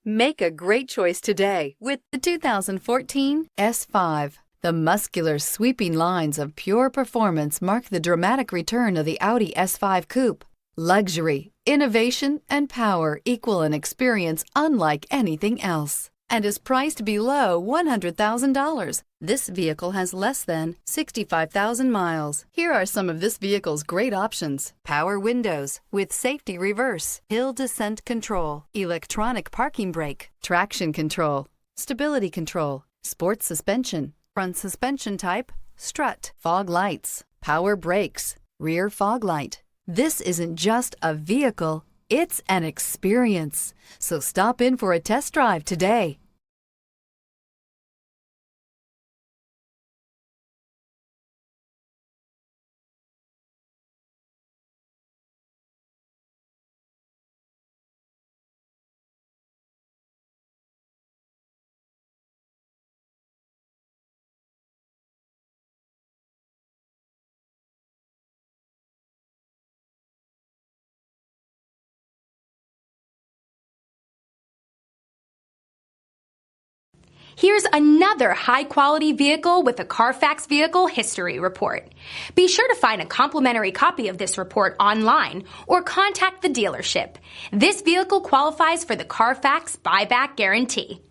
Make a great choice today with the 2014 S5. The muscular, sweeping lines of pure performance mark the dramatic return of the Audi S5 coupe. Luxury, innovation, and power equal an experience unlike anything else, and is priced below $100,000. This vehicle has less than 65,000 miles. Here are some of this vehicle's great options: power windows with safety reverse, hill descent control, electronic parking brake, traction control, stability control, sports suspension, front suspension type, strut, fog lights, power brakes, rear fog light. This isn't just a vehicle, it's an experience. So stop in for a test drive today. Here's another high-quality vehicle with a Carfax Vehicle History Report. Be sure to find a complimentary copy of this report online or contact the dealership. This vehicle qualifies for the Carfax Buyback Guarantee.